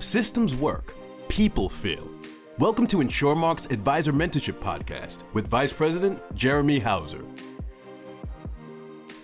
Systems work, people fail. Welcome to InsureMark's Advisor Mentorship Podcast with Vice President Jeremy Hauser.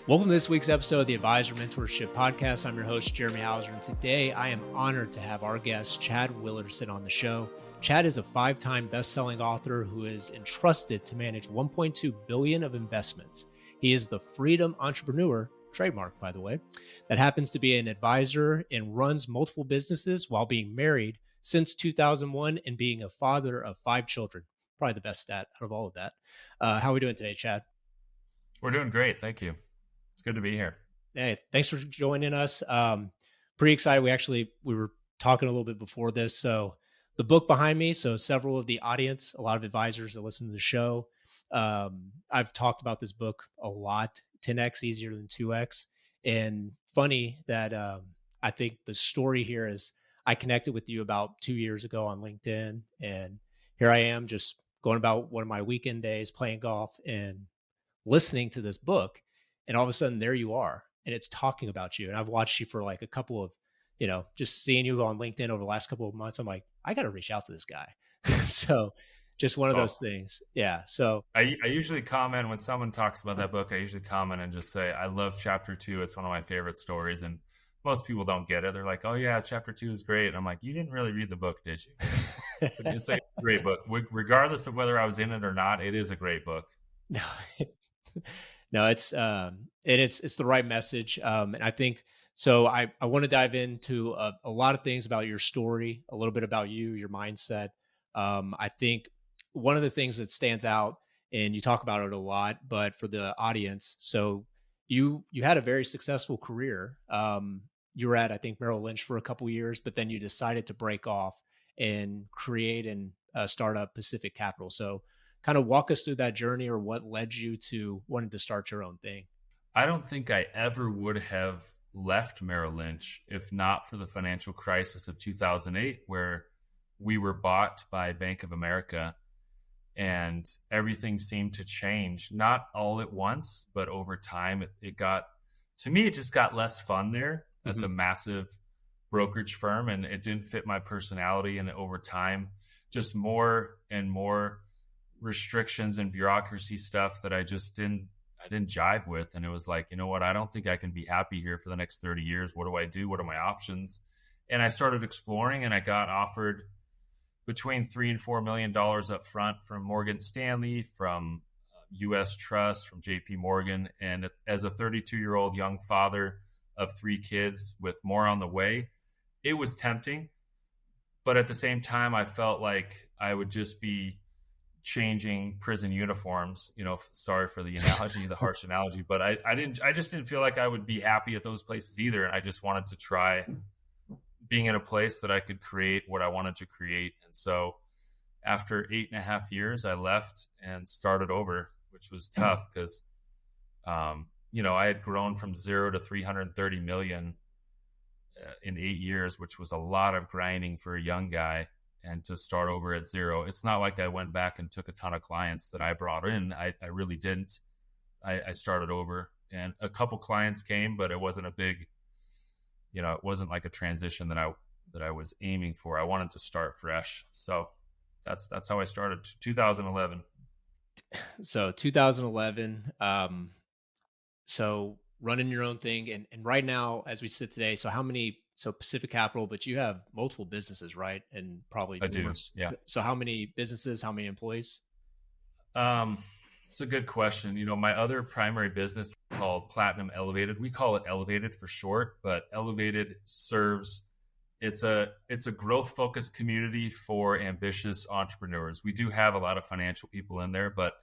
Welcome to this week's episode of the Advisor Mentorship Podcast. I'm your host, Jeremy Hauser, and today I am honored to have our guest, Chad Willardson, on the show. Chad is a 5-time best-selling author who is entrusted to manage $1.2 billion of investments. He is the freedom entrepreneur, trademark by the way, that happens to be an advisor and runs multiple businesses while being married since 2001 and being a father of 5 children. Probably the best stat out of all of that. How are we doing today, Chad? We're doing great. Thank you. It's good to be here. Hey, thanks for joining us. Pretty excited. We were talking a little bit before this. So the book behind me, so several of the audience, a lot of advisors that listen to the show, I've talked about this book a lot, 10X easier than 2X. And funny that I think the story here is I connected with you about 2 years ago on LinkedIn. And here I am just going about one of my weekend days, playing golf and listening to this book. And all of a sudden there you are, and it's talking about you. And I've watched you for like a couple of, just seeing you on LinkedIn over the last couple of months. I'm like, I got to reach out to this guy. So just one of those things. Yeah. So I usually comment when someone talks about that book. I usually comment and just say, I love chapter 2. It's one of my favorite stories. And most people don't get it. They're like, oh yeah, chapter 2 is great. And I'm like, you didn't really read the book, did you? It's a great book. Regardless of whether I was in it or not, it is a great book. No, no, it's the right message. And I think, so I want to dive into a lot of things about your story, a little bit about you, your mindset. I think one of the things that stands out, and you talk about it a lot, but for the audience, so you had a very successful career. You were at, I think, Merrill Lynch for a couple of years, but then you decided to break off and create and start up Pacific Capital. So kind of walk us through that journey, or what led you to wanting to start your own thing. I don't think I ever would have left Merrill Lynch if not for the financial crisis of 2008, where we were bought by Bank of America and everything seemed to change, not all at once, but over time. It got, to me, it just got less fun there at the massive brokerage firm, and it didn't fit my personality. And over time, just more and more restrictions and bureaucracy stuff that I didn't jive with. And it was like, you know what, I don't think I can be happy here for the next 30 years. What do I do? What are my options? And I started exploring, and I got offered between $3 and $4 million up front from Morgan Stanley, from US Trust, from JP Morgan. And as a 32-year-old young father of 3 kids with more on the way, it was tempting. But at the same time, I felt like I would just be changing prison uniforms, sorry for the analogy, the harsh analogy, but I just didn't feel like I would be happy at those places either. And I just wanted to try being in a place that I could create what I wanted to create. And so after 8.5 years, I left and started over, which was tough because, I had grown from 0 to 330 million in 8 years, which was a lot of grinding for a young guy. And to start over at 0, it's not like I went back and took a ton of clients that I brought in. I really didn't. I started over, and a couple clients came, but it wasn't a big, it wasn't like a transition that I was aiming for. I wanted to start fresh. So that's how I started. 2011. So 2011. So running your own thing, and right now, as we sit today, so Pacific Capital, but you have multiple businesses, right? And probably I do. Yeah. So how many businesses, how many employees? It's a good question. My other primary business is called Platinum Elevated. We call it Elevated for short, but Elevated serves, it's a growth focused community for ambitious entrepreneurs. We do have a lot of financial people in there, but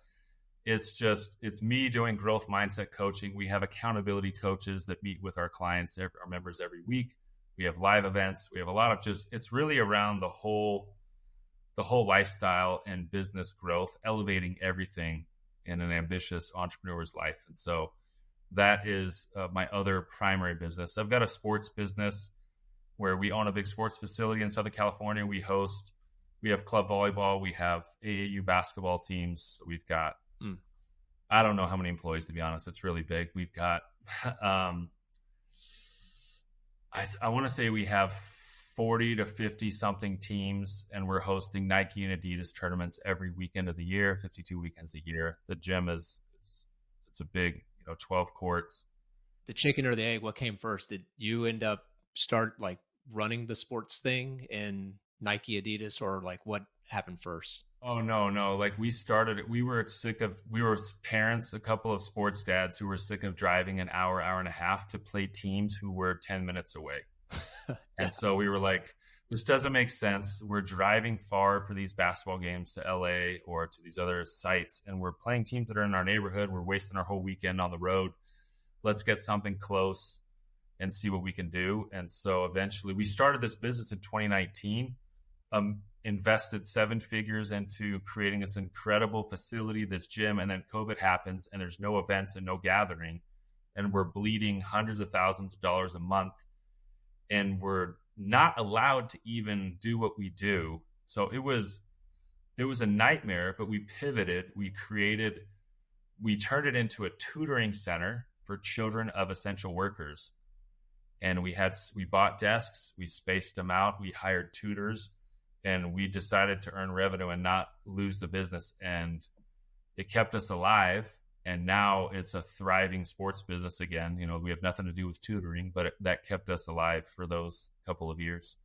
it's me doing growth mindset coaching. We have accountability coaches that meet with our clients, our members every week. We have live events. We have a lot of it's really around the whole lifestyle and business growth, elevating everything in an ambitious entrepreneur's life. And so that is my other primary business. I've got a sports business where we own a big sports facility in Southern California. We have club volleyball. We have AAU basketball teams. So we've got, I don't know how many employees, to be honest. It's really big. We've got, I want to say we have 40 to 50 something teams, and we're hosting Nike and Adidas tournaments every weekend of the year, 52 weekends a year. The gym it's a big, 12 courts. The chicken or the egg, what came first? Did you end up start like running the sports thing in Nike, Adidas, or like what happened first? Oh, no. Like we were parents, a couple of sports dads who were sick of driving an hour and a half to play teams who were 10 minutes away. And so we were like, this doesn't make sense. We're driving far for these basketball games to LA or to these other sites, and we're playing teams that are in our neighborhood. We're wasting our whole weekend on the road. Let's get something close and see what we can do. And so eventually we started this business in 2019, invested 7 figures into creating this incredible facility, this gym, and then COVID happens and there's no events and no gathering. And we're bleeding hundreds of thousands of dollars a month. And we're not allowed to even do what we do. So it was a nightmare, but we pivoted. We turned it into a tutoring center for children of essential workers. And we bought desks, we spaced them out, we hired tutors, and we decided to earn revenue and not lose the business. And it kept us alive. And now it's a thriving sports business again. We have nothing to do with tutoring, but that kept us alive for those couple of years.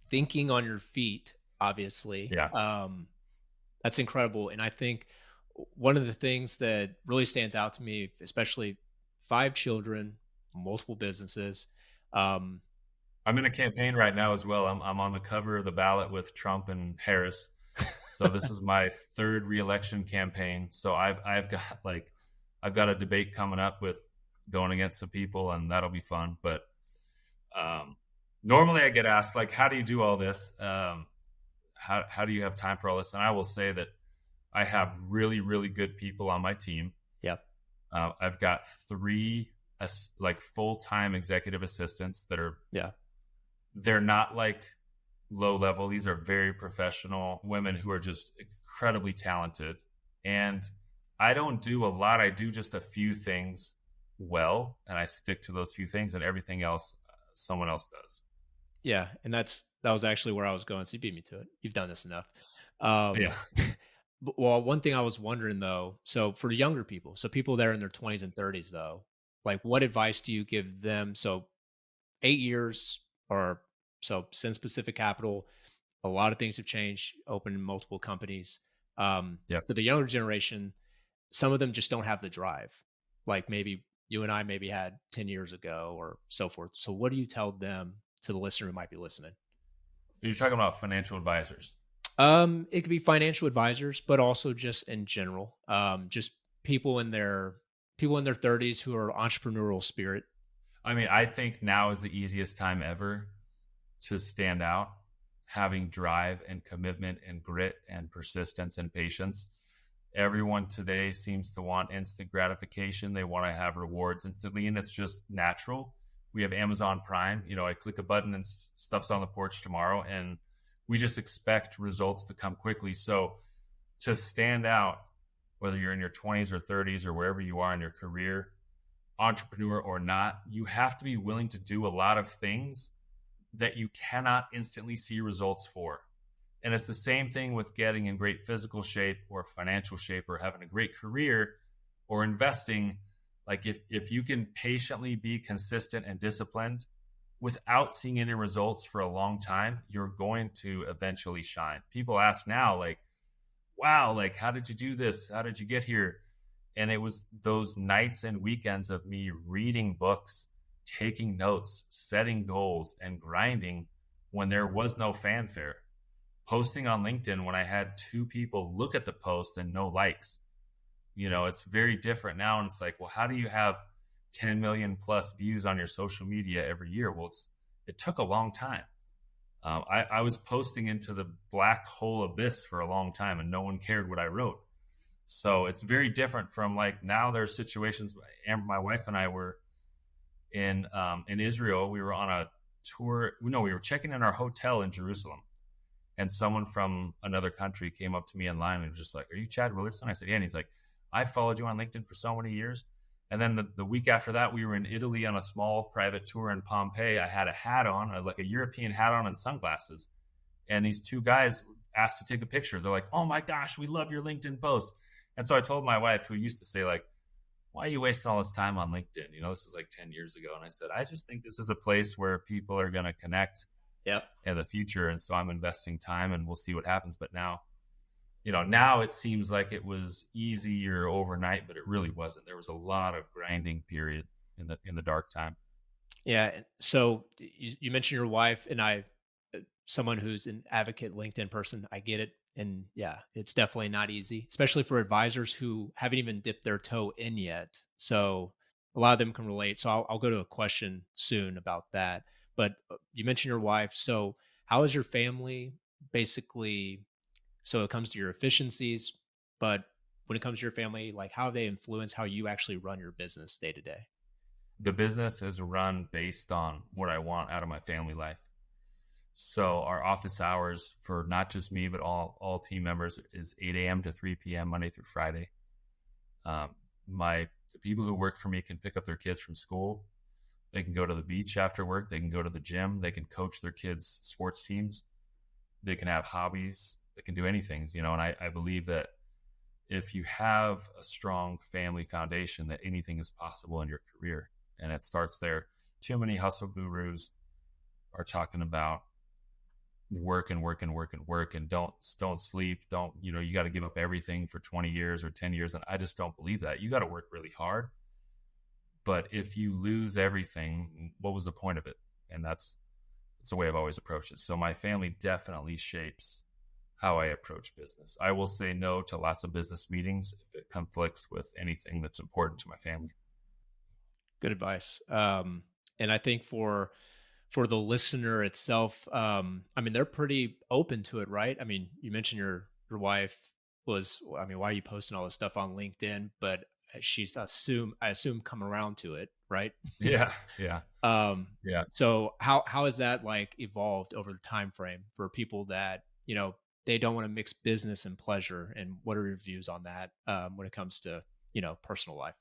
Thinking on your feet, obviously. Yeah. That's incredible. And I think one of the things that really stands out to me, especially 5 children, multiple businesses. I'm in a campaign right now as well. I'm on the cover of the ballot with Trump and Harris. So this is my 3rd reelection campaign. So I've got a debate coming up with going against some people, and that'll be fun. But normally I get asked, like, how do you do all this? How do you have time for all this? And I will say that I have really, really good people on my team. Yep. I've got 3 full-time executive assistants that are, they're not like low level. These are very professional women who are just incredibly talented. And I don't do a lot. I do just a few things well, and I stick to those few things, and everything else someone else does. Yeah, and that was actually where I was going. So you beat me to it. You've done this enough. Yeah. Well, one thing I was wondering though, so for younger people, so people that are in their 20s and 30s though, like what advice do you give them? So 8 years or so since Pacific Capital, a lot of things have changed, opened multiple companies. For the younger generation, some of them just don't have the drive, like maybe you and I maybe had 10 years ago or so forth. So what do you tell them, to the listener who might be listening? You're talking about financial advisors. It could be financial advisors, but also just in general, just people in their 30s who are entrepreneurial spirit. I mean, I think now is the easiest time ever to stand out, having drive and commitment and grit and persistence and patience. Everyone today seems to want instant gratification. They want to have rewards instantly, and it's just natural. We have Amazon Prime. I click a button and stuff's on the porch tomorrow, and we just expect results to come quickly. So to stand out, whether you're in your 20s or 30s or wherever you are in your career, entrepreneur or not, you have to be willing to do a lot of things that you cannot instantly see results for. And it's the same thing with getting in great physical shape or financial shape or having a great career or investing. Like if you can patiently be consistent and disciplined without seeing any results for a long time, you're going to eventually shine. People ask now, like, wow, like, how did you do this? How did you get here? And it was those nights and weekends of me reading books, taking notes, setting goals, and grinding when there was no fanfare. Posting on LinkedIn when I had 2 people look at the post and no likes. It's very different now. And it's like, well, how do you have 10 million plus views on your social media every year? Well, it took a long time. I was posting into the black hole abyss for a long time and no one cared what I wrote. So it's very different from like now there's situations. My wife and I were in Israel. We were on a tour. No, we were checking in our hotel in Jerusalem. And someone from another country came up to me in line and was just like, "Are you Chad Willardson?" I said, "Yeah." And he's like, "I followed you on LinkedIn for so many years. And then the week after that, we were in Italy on a small private tour in Pompeii. I had a hat on, like a European hat on and sunglasses. And these two guys asked to take a picture. They're like, "Oh my gosh, we love your LinkedIn post." And so I told my wife, who used to say like, "Why are you wasting all this time on LinkedIn?" This is like 10 years ago. And I said, "I just think this is a place where people are going to connect in the future. And so I'm investing time and we'll see what happens." But now, now it seems like it was easier overnight, but it really wasn't. There was a lot of grinding period in the dark time. Yeah. So you mentioned your wife, and someone who's an advocate LinkedIn person, I get it. And yeah, it's definitely not easy, especially for advisors who haven't even dipped their toe in yet. So a lot of them can relate. So I'll go to a question soon about that. But you mentioned your wife. So how is your family basically? So it comes to your efficiencies, but when it comes to your family, like how they influence how you actually run your business day to day? The business is run based on what I want out of my family life. So our office hours for not just me, but all team members is 8 a.m. to 3 p.m. Monday through Friday. The people who work for me can pick up their kids from school. They can go to the beach after work. They can go to the gym. They can coach their kids' sports teams. They can have hobbies. They can do anything, and I believe that if you have a strong family foundation, that anything is possible in your career. And it starts there. Too many hustle gurus are talking about work and work and work and work and don't sleep. You got to give up everything for 20 years or 10 years. And I just don't believe that. You got to work really hard. But if you lose everything, what was the point of it? And that's the way I've always approached it. So my family definitely shapes how I approach business. I will say no to lots of business meetings if it conflicts with anything that's important to my family. Good advice. And I think for the listener itself, they're pretty open to it, right? You mentioned your wife was, why are you posting all this stuff on LinkedIn? But she's I assume come around to it, right? Yeah. Yeah. So how has that like evolved over the time frame for people that, they don't want to mix business and pleasure? And what are your views on that when it comes to, personal life?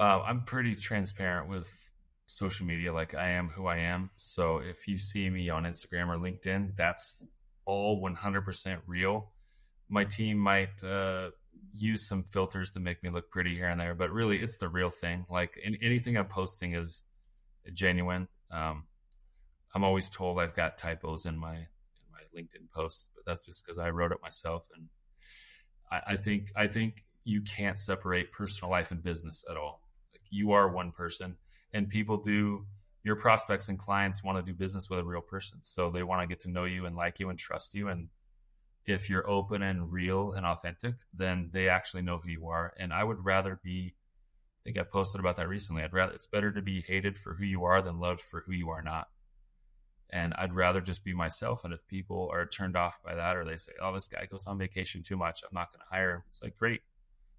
I'm pretty transparent with social media. Like, I am who I am. So if you see me on Instagram or LinkedIn, that's all 100% real. My team might use some filters to make me look pretty here and there, but really it's the real thing. Like anything I'm posting is genuine. I'm always told I've got typos in my LinkedIn posts, but that's just because I wrote it myself. And I think you can't separate personal life and business at all. Like, you are one person, and your prospects and clients want to do business with a real person. So they want to get to know you and like you and trust you. And if you're open and real and authentic, then they actually know who you are. And I would rather I think I posted about that recently. It's better to be hated for who you are than loved for who you are not. And I'd rather just be myself. And if people are turned off by that, or they say, "Oh, this guy goes on vacation too much, I'm not going to hire him," it's like, great,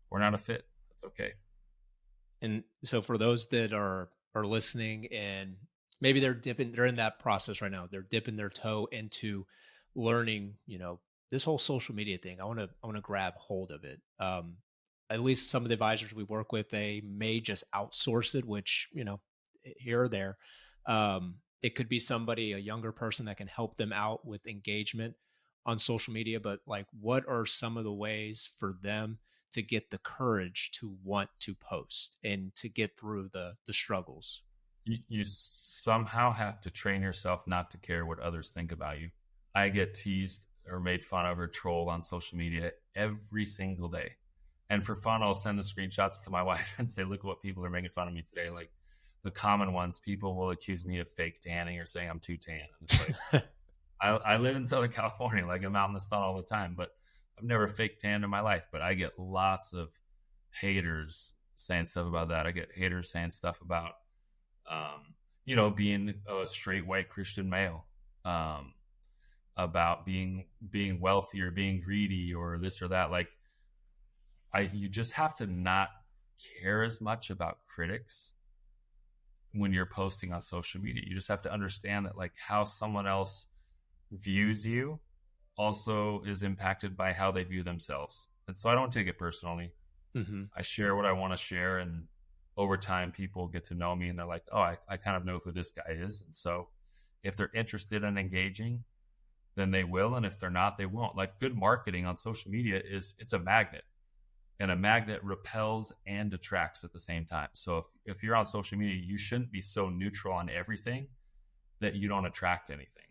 we're not a fit. That's okay. And so for those that are listening, and maybe they're in that process right now, they're dipping their toe into learning, this whole social media thing. I want to grab hold of it. At least some of the advisors we work with, they may just outsource it, which, here or there. It could be somebody, a younger person, that can help them out with engagement on social media. But like, what are some of the ways for them to get the courage to want to post and to get through the struggles? You somehow have to train yourself not to care what others think about you. I get teased or made fun of or trolled on social media every single day. And for fun, I'll send the screenshots to my wife and say, "Look what people are making fun of me today." Like, the common ones, people will accuse me of fake tanning or saying I'm too tan. And it's like, I live in Southern California, like I'm out in the sun all the time, but I've never fake tanned in my life. But I get lots of haters saying stuff about that. I get haters saying stuff about, being a straight white Christian male, about being wealthy or being greedy or this or that. Like, you just have to not care as much about critics when you're posting on social media. You just have to understand that, like, how someone else views you also is impacted by how they view themselves. And so I don't take it personally. Mm-hmm. I share what I want to share, and over time, people get to know me and they're like, oh, I kind of know who this guy is. And so if they're interested in engaging, then they will. And if they're not, they won't. Like, good marketing on social media it's a magnet, and a magnet repels and attracts at the same time. So if you're on social media, you shouldn't be so neutral on everything that you don't attract anything.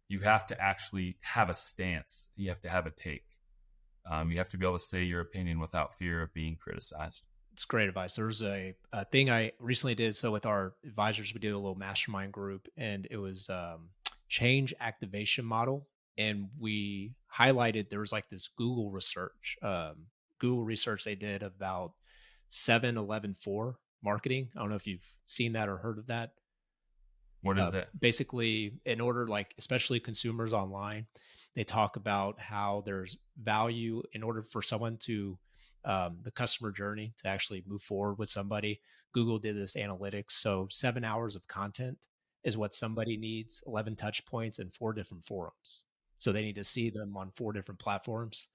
You have to actually have a stance. You have to have a take. You have to be able to say your opinion without fear of being criticized. It's great advice. There's a thing I recently did. So with our advisors, we did a little mastermind group, and it was change activation model. And we highlighted, there was like this Google research they did about 7-11-4 marketing. I don't know if you've seen that or heard of that. What is it? Basically, in order, like, especially consumers online, they talk about how there's value in order for someone to, the customer journey to actually move forward with somebody. Google did this analytics. So 7 hours of content is what somebody needs, 11 touch points and 4 different forums. So they need to see them on 4 different platforms.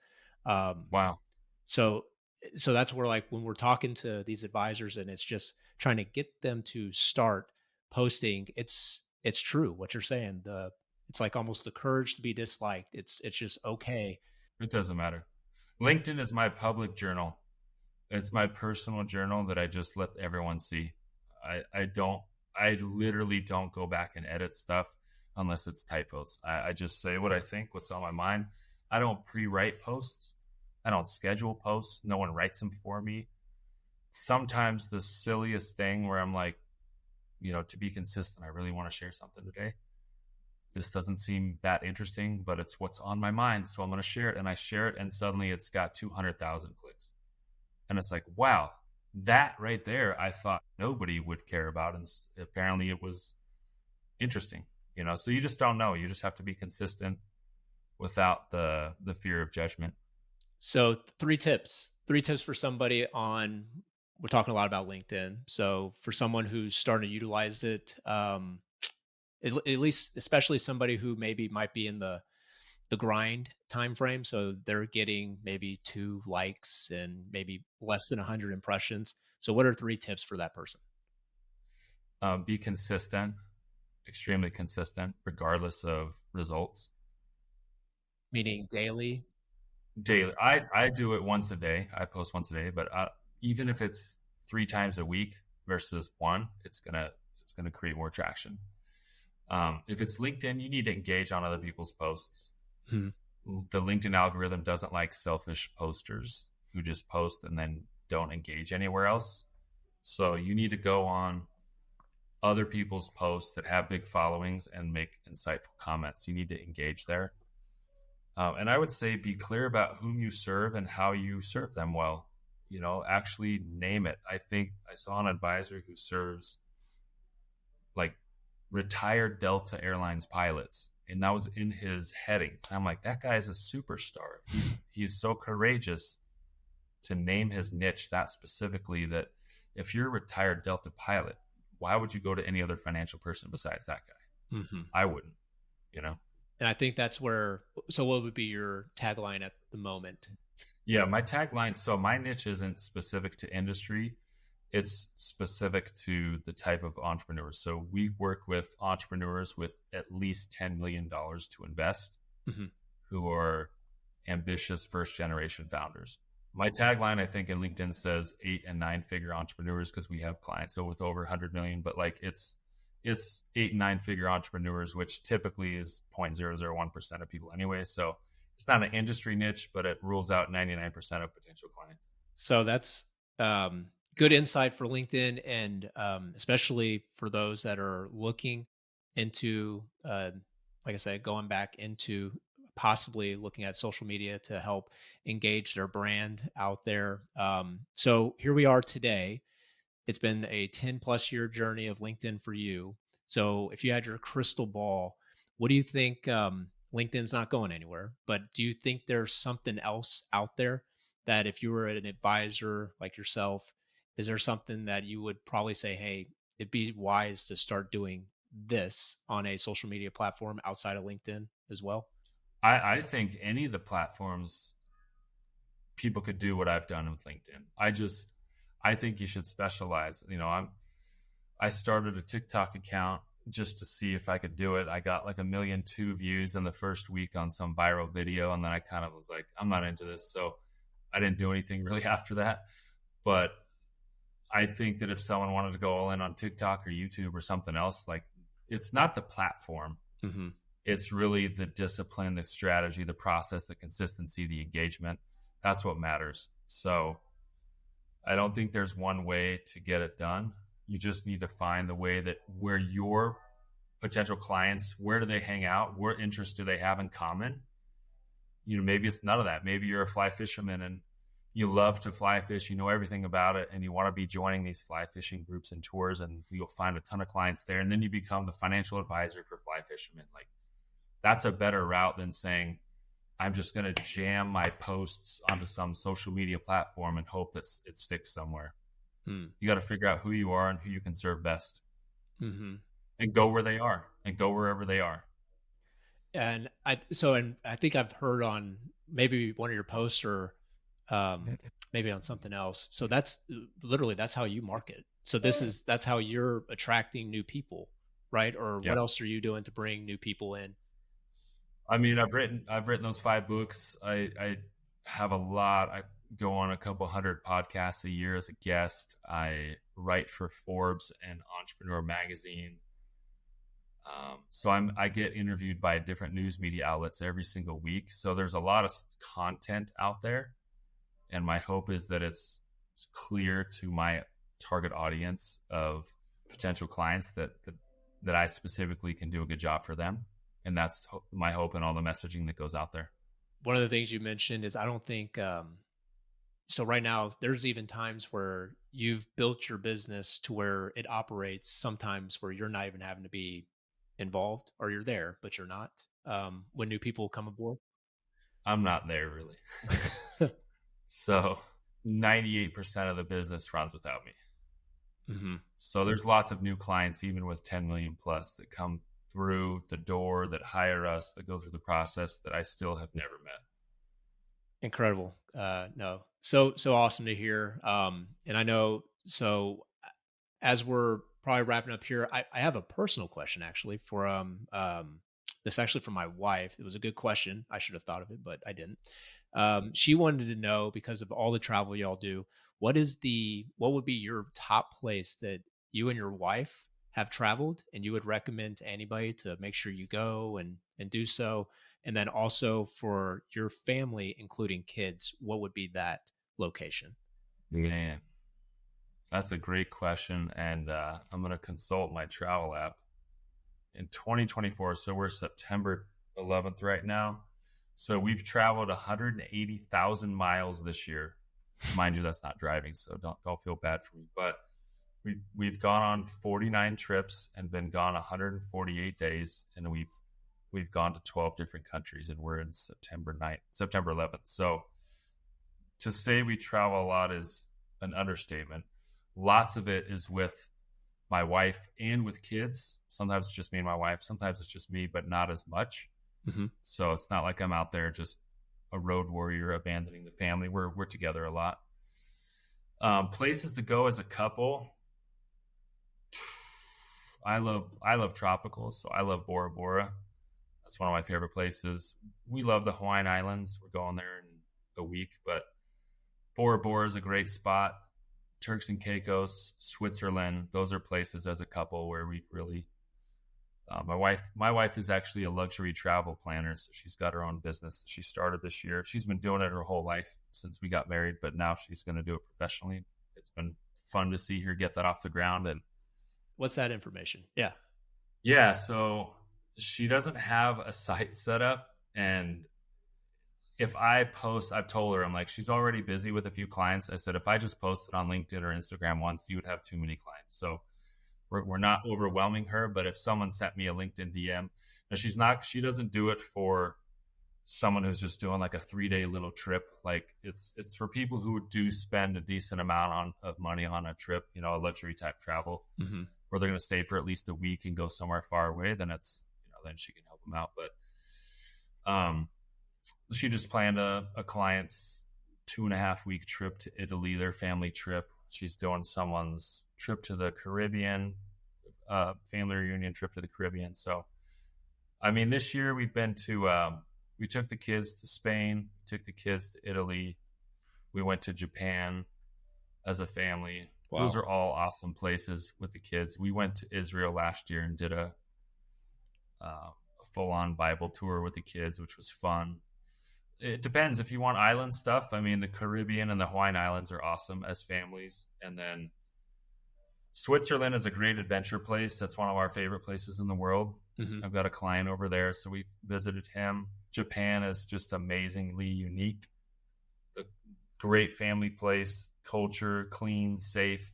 Wow. So that's where, like, when we're talking to these advisors and it's just trying to get them to start posting, it's true what you're saying. It's like almost the courage to be disliked. It's just okay. It doesn't matter. LinkedIn is my public journal. It's my personal journal that I just let everyone see. I literally don't go back and edit stuff unless it's typos. I just say what I think, what's on my mind. I don't pre-write posts. I don't schedule posts. No one writes them for me. Sometimes the silliest thing where I'm like, to be consistent, I really want to share something today. This doesn't seem that interesting, but it's what's on my mind. So I'm going to share it. And I share it, and suddenly it's got 200,000 clicks. And it's like, wow, that right there, I thought nobody would care about. And apparently it was interesting, so you just don't know. You just have to be consistent without the fear of judgment. So 3 tips for somebody we're talking a lot about LinkedIn. So for someone who's starting to utilize it, at least, especially somebody who might be in the grind time frame. So they're getting maybe 2 likes and maybe less than 100 impressions. So what are 3 tips for that person? Be consistent, extremely consistent, regardless of results. Meaning daily? Daily. I do it once a day. I post once a day, but even if it's 3 times a week versus 1, it's gonna create more traction. If it's LinkedIn, you need to engage on other people's posts. The LinkedIn algorithm doesn't like selfish posters who just post and then don't engage anywhere else. So you need to go on other people's posts that have big followings and make insightful comments. You need to engage there. And I would say be clear about whom you serve and how you serve them well. Actually name it. I think I saw an advisor who serves like retired Delta Airlines pilots, and that was in his heading. I'm like, that guy is a superstar. He's so courageous to name his niche that specifically, that if you're a retired Delta pilot, why would you go to any other financial person besides that guy? I wouldn't, And I think that's where, so what would be your tagline at the moment? Yeah, my tagline, so my niche isn't specific to industry. It's specific to the type of entrepreneurs. So we work with entrepreneurs with at least $10 million to invest, who are ambitious first-generation founders. My tagline, I think, in LinkedIn says 8 and 9 figure entrepreneurs, because we have clients so with over 100 million, but like it's 8 and 9 figure entrepreneurs, which typically is 0.001% of people anyway. So it's not an industry niche, but it rules out 99% of potential clients. So that's good insight for LinkedIn, and especially for those that are looking into, like I said, going back into possibly looking at social media to help engage their brand out there. So here we are today. It's been a 10 plus year journey of LinkedIn for you. So if you had your crystal ball, what do you think? LinkedIn's not going anywhere, but do you think there's something else out there that if you were an advisor like yourself, is there something that you would probably say, hey, it'd be wise to start doing this on a social media platform outside of LinkedIn as well? I think any of the platforms, people could do what I've done with LinkedIn. I think you should specialize. I started a TikTok account just to see if I could do it. I got like 1.2 million views in the first week on some viral video. And then I kind of was like, I'm not into this. So I didn't do anything really after that. But I think that if someone wanted to go all in on TikTok or YouTube or something else, like, it's not the platform. Mm-hmm. It's really the discipline, the strategy, the process, the consistency, the engagement. That's what matters. So I don't think there's one way to get it done. You just need to find the way that where your potential clients, where do they hang out? What interests do they have in common? Maybe it's none of that. Maybe you're a fly fisherman and you love to fly fish. You know everything about it, and you want to be joining these fly fishing groups and tours, and you'll find a ton of clients there. And then you become the financial advisor for fly fishermen. Like, that's a better route than saying, I'm just going to jam my posts onto some social media platform and hope that it sticks somewhere. You got to figure out who you are and who you can serve best, and go where they are, and go wherever they are. And I think I've heard on maybe one of your posts or maybe on something else. So that's how you market. So that's how you're attracting new people, right? Or what else are you doing to bring new people in? I mean, I've written those 5 books. I have a lot. I go on a couple hundred podcasts a year as a guest. I write for Forbes and Entrepreneur Magazine. So I get interviewed by different news media outlets every single week. So there's a lot of content out there. And my hope is that it's clear to my target audience of potential clients that I specifically can do a good job for them. And that's my hope and all the messaging that goes out there. One of the things you mentioned is I don't think, so right now there's even times where you've built your business to where it operates sometimes where you're not even having to be involved, or you're there, but you're not, when new people come aboard. I'm not there really. So 98% of the business runs without me. Mm-hmm. So there's lots of new clients, even with 10 million plus, that come through the door, that hire us, that go through the process, that I still have never met. Incredible. No, so awesome to hear. And I know, so as we're probably wrapping up here, I have a personal question actually for, this actually from my wife. It was a good question. I should have thought of it, but I didn't. She wanted to know, because of all the travel y'all do, what would be your top place that you and your wife have traveled and you would recommend to anybody to make sure you go and do so? And then also for your family, including kids, what would be that location? Man, that's a great question. And I'm going to consult my travel app. In 2024, so we're September 11th right now. So we've traveled 180,000 miles this year. Mind you, that's not driving, so don't feel bad for me. But we've gone on 49 trips and been gone 148 days, and we've gone to 12 different countries, and we're in September 11th. So to say we travel a lot is an understatement. Lots of it is with my wife and with kids. Sometimes it's just me and my wife. Sometimes it's just me, but not as much. Mm-hmm. So it's not like I'm out there just a road warrior abandoning the family. We're together a lot. Places to go as a couple. I love tropicals, so I love Bora Bora. That's one of my favorite places. We love the Hawaiian Islands. We're going there in a week, but Bora Bora is a great spot. Turks and Caicos, Switzerland, those are places as a couple where we've really my wife is actually a luxury travel planner, so she's got her own business that she started this year. She's been doing it her whole life since we got married, but now she's going to do it professionally. It's been fun to see her get that off the ground. And what's that information? Yeah, so she doesn't have a site set up, and if I post, I've told her, I'm like, she's already busy with a few clients. I said, if I just posted on LinkedIn or Instagram once, you would have too many clients. So we're not overwhelming her, but if someone sent me a LinkedIn DM, she doesn't do it for someone who's just doing like a 3-day little trip. Like it's for people who do spend a decent amount of money on a trip, a luxury type travel, mm-hmm. where they're going to stay for at least a week and go somewhere far away. Then then she can help them out. But, she just planned a client's 2.5-week trip to Italy, their family trip. She's doing someone's trip to the Caribbean, family reunion trip to the Caribbean. So, I mean, this year we've been to, we took the kids to Spain, took the kids to Italy. We went to Japan as a family. Wow. Those are all awesome places with the kids. We went to Israel last year and did a full-on Bible tour with the kids, which was fun. It depends if you want island stuff. I mean, the Caribbean and the Hawaiian Islands are awesome as families. And then Switzerland is a great adventure place. That's one of our favorite places in the world. Mm-hmm. I've got a client over there, so we visited him. Japan is just amazingly unique. A great family place, culture, clean, safe.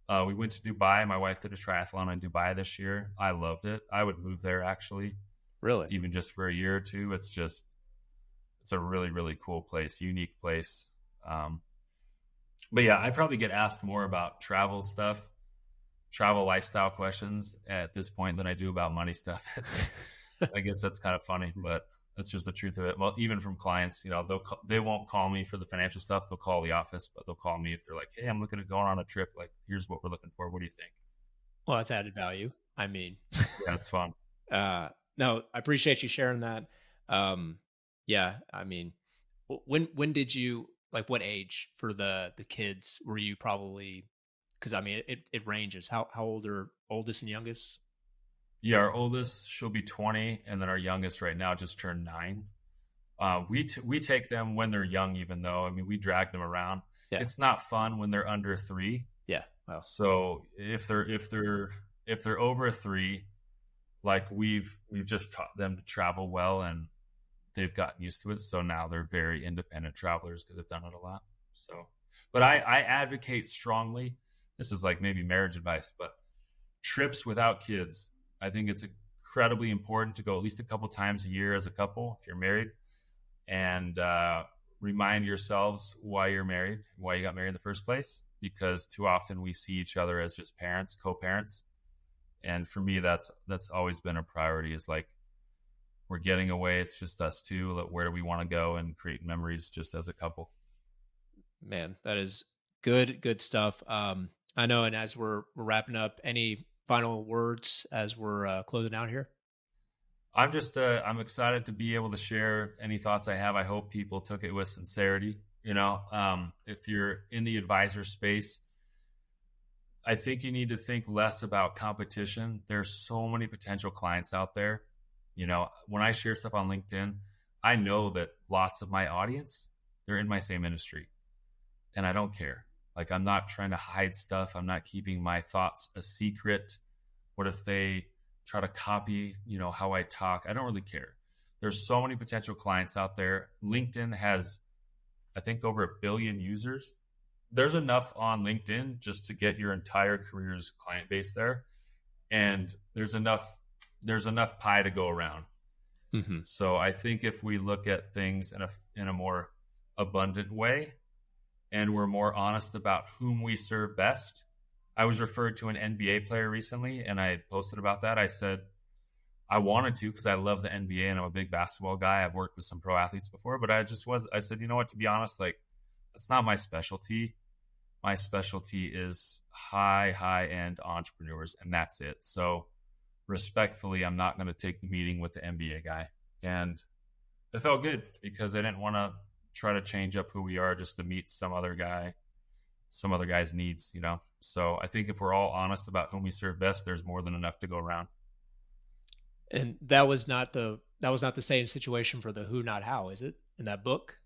We went to Dubai. My wife did a triathlon in Dubai this year. I loved it. I would move there, actually. Really? Even just for a year or two. It's a really, really cool place, unique place. But yeah, I probably get asked more about travel stuff, travel lifestyle questions at this point than I do about money stuff. I guess that's kind of funny, but that's just the truth of it. Well, even from clients, you know, they won't call me for the financial stuff. They'll call the office, but they'll call me if they're like, hey, I'm looking at going on a trip. Like, here's what we're looking for. What do you think? Well, that's added value. I mean, yeah, it's fun. No, I appreciate you sharing that. Yeah, I mean, when did you, like, what age for the kids were you probably, because I mean, it ranges. How old are oldest and youngest? Yeah, our oldest, she'll be 20, and then our youngest right now just turned 9. We take them when they're young, even though, I mean, we drag them around. Yeah. It's not fun when they're under 3. Yeah. Wow. So if they're over 3, like we've just taught them to travel well, and they've gotten used to it. So now they're very independent travelers because they've done it a lot. So, but I advocate strongly. This is like maybe marriage advice, but trips without kids. I think it's incredibly important to go at least a couple times a year as a couple, if you're married, and remind yourselves why you're married, why you got married in the first place, because too often we see each other as just parents, co-parents. And for me, that's always been a priority, is like, we're getting away. It's just us two. Where do we want to go and create memories just as a couple? Man, that is good stuff. I know. And as we're wrapping up, any final words as we're closing out here? I'm just, I'm excited to be able to share any thoughts I have. I hope people took it with sincerity. You know, if you're in the advisor space, I think you need to think less about competition. There's so many potential clients out there. You know, when I share stuff on LinkedIn, I know that lots of my audience, they're in my same industry, and I don't care. Like, I'm not trying to hide stuff. I'm not keeping my thoughts a secret. What if they try to copy, you know, how I talk? I don't really care. There's so many potential clients out there. LinkedIn has, I think, over 1 billion users. There's enough on LinkedIn just to get your entire career's client base there. And there's enough pie to go around. Mm-hmm. So I think if we look at things in a more abundant way, and we're more honest about whom we serve best. I was referred to an NBA player recently, and I posted about that. I said I wanted to because I love the NBA and I'm a big basketball guy. I've worked with some pro athletes before, but I said, you know what, to be honest, like, that's not my specialty. My specialty is high-end entrepreneurs, and that's it. So respectfully, I'm not going to take the meeting with the NBA guy. And it felt good because I didn't want to try to change up who we are just to meet some other guy's needs, you know? So I think if we're all honest about whom we serve best, there's more than enough to go around. And that was not the same situation for the Who Not How, is it, in that book?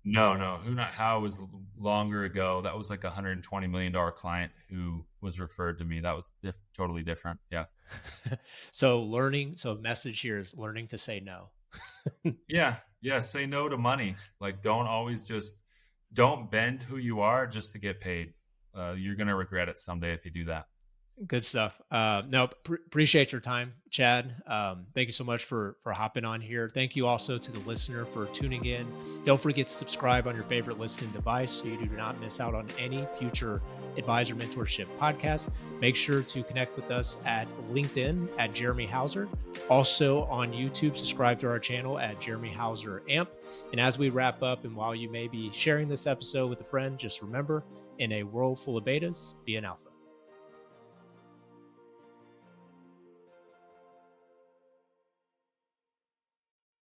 No. Who Not How was longer ago. That was like a $120 million client who was referred to me. That was totally different. Yeah. So message here is learning to say no. Yeah. Say no to money. Like, don't bend who you are just to get paid. You're going to regret it someday if you do that. Good stuff. Appreciate your time, Chad. Thank you so much for hopping on here. Thank you also to the listener for tuning in. Don't forget to subscribe on your favorite listening device so you do not miss out on any future Advisor Mentorship podcast. Make sure to connect with us at LinkedIn at Jeremy Hauser. Also on YouTube, subscribe to our channel at Jeremy Hauser AMP. And as we wrap up, and while you may be sharing this episode with a friend, just remember, in a world full of betas, be an alpha.